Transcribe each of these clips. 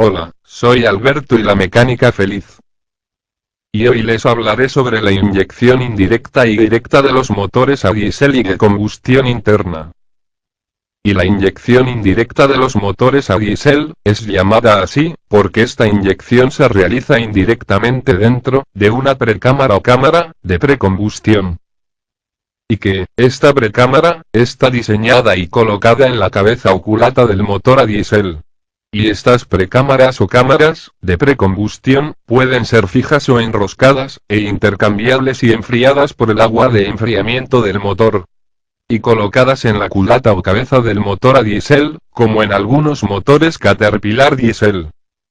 Hola, soy Alberto y la mecánica feliz. Y hoy les hablaré sobre la inyección indirecta y directa de los motores a diésel y de combustión interna. Y la inyección indirecta de los motores a diésel es llamada así, porque esta inyección se realiza indirectamente dentro de una precámara o cámara de precombustión. Y que, esta precámara, está diseñada y colocada en la cabeza o culata del motor a diésel. Y estas precámaras o cámaras de precombustión pueden ser fijas o enroscadas, e intercambiables y enfriadas por el agua de enfriamiento del motor. Y colocadas en la culata o cabeza del motor a diésel, como en algunos motores Caterpillar diésel.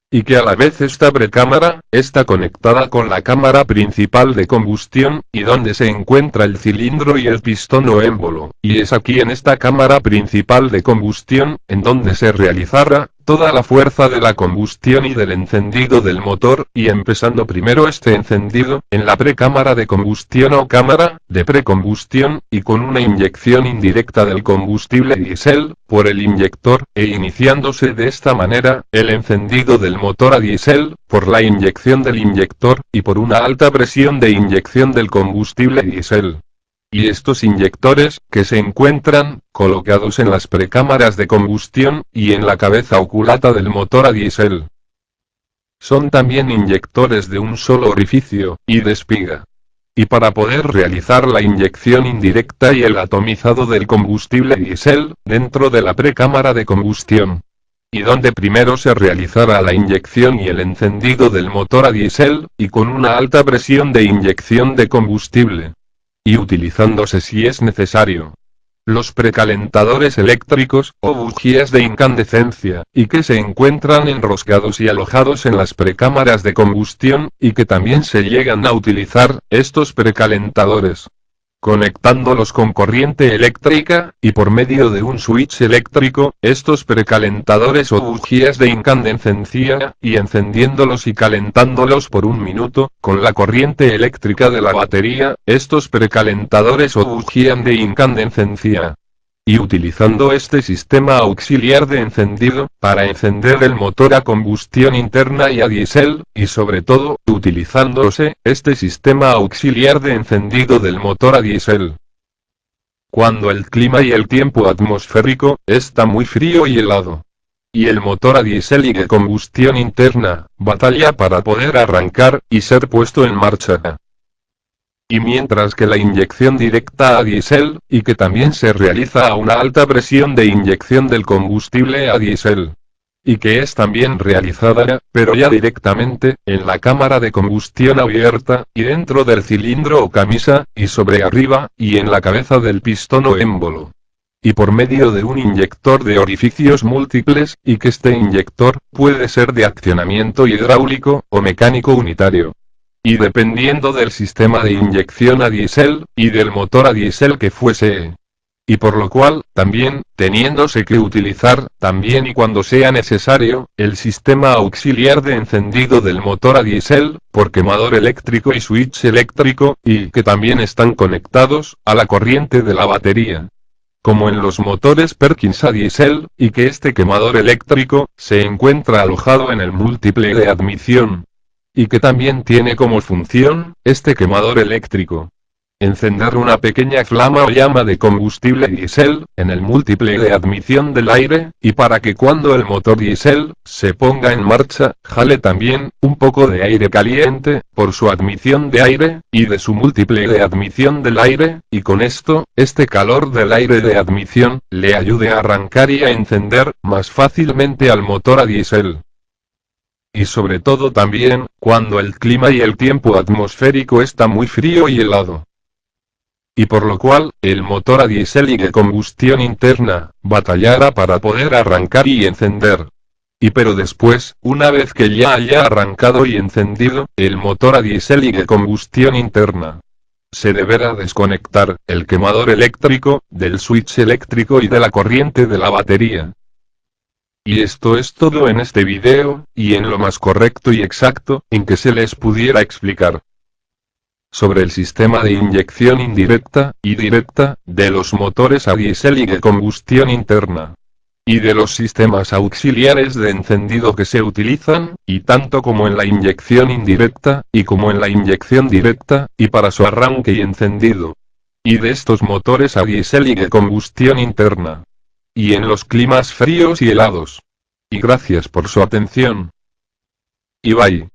Y que a la vez esta precámara está conectada con la cámara principal de combustión, y donde se encuentra el cilindro y el pistón o émbolo, y es aquí en esta cámara principal de combustión, en donde se realizará toda la fuerza de la combustión y del encendido del motor, y empezando primero este encendido, en la precámara de combustión o cámara de precombustión, y con una inyección indirecta del combustible diésel, por el inyector, e iniciándose de esta manera, el encendido del motor a diésel, por la inyección del inyector, y por una alta presión de inyección del combustible diésel. Y estos inyectores, que se encuentran colocados en las precámaras de combustión, y en la cabeza o culata del motor a diésel, son también inyectores de un solo orificio, y de espiga. Y para poder realizar la inyección indirecta y el atomizado del combustible diésel, dentro de la precámara de combustión, y donde primero se realizará la inyección y el encendido del motor a diésel, y con una alta presión de inyección de combustible, y utilizándose si es necesario los precalentadores eléctricos, o bujías de incandescencia, y que se encuentran enroscados y alojados en las precámaras de combustión, y que también se llegan a utilizar estos precalentadores, conectándolos con corriente eléctrica, y por medio de un switch eléctrico, estos precalentadores o bujías de incandescencia, y encendiéndolos y calentándolos por un minuto, con la corriente eléctrica de la batería, estos precalentadores o bujías de incandescencia. Y utilizando este sistema auxiliar de encendido, para encender el motor a combustión interna y a diésel, y sobre todo, utilizándose este sistema auxiliar de encendido del motor a diésel, cuando el clima y el tiempo atmosférico está muy frío y helado, y el motor a diésel y de combustión interna batalla para poder arrancar y ser puesto en marcha. Y mientras que la inyección directa a diésel, y que también se realiza a una alta presión de inyección del combustible a diésel, y que es también realizada, pero ya directamente, en la cámara de combustión abierta, y dentro del cilindro o camisa, y sobre arriba, y en la cabeza del pistón o émbolo, y por medio de un inyector de orificios múltiples, y que este inyector puede ser de accionamiento hidráulico o mecánico unitario. Y dependiendo del sistema de inyección a diésel, y del motor a diésel que fuese. Y por lo cual, también, teniéndose que utilizar, también y cuando sea necesario, el sistema auxiliar de encendido del motor a diésel, por quemador eléctrico y switch eléctrico, y que también están conectados a la corriente de la batería, como en los motores Perkins a diésel, y que este quemador eléctrico se encuentra alojado en el múltiple de admisión, y que también tiene como función, este quemador eléctrico, encender una pequeña flama o llama de combustible diésel, en el múltiple de admisión del aire, y para que cuando el motor diésel se ponga en marcha, jale también un poco de aire caliente, por su admisión de aire, y de su múltiple de admisión del aire, y con esto, este calor del aire de admisión, le ayude a arrancar y a encender más fácilmente al motor a diésel. Y sobre todo también, cuando el clima y el tiempo atmosférico está muy frío y helado. Y por lo cual, el motor a diésel y de combustión interna, batallará para poder arrancar y encender. Y pero después, una vez que ya haya arrancado y encendido, el motor a diésel y de combustión interna, se deberá desconectar el quemador eléctrico, del switch eléctrico y de la corriente de la batería. Y esto es todo en este video, y en lo más correcto y exacto, en que se les pudiera explicar sobre el sistema de inyección indirecta y directa de los motores a diésel y de combustión interna. y de los sistemas auxiliares de encendido que se utilizan, y tanto como en la inyección indirecta, y como en la inyección directa, y para su arranque y encendido. Y de estos motores a diésel y de combustión interna. Y en los climas fríos y helados. Y gracias por su atención. Y bye.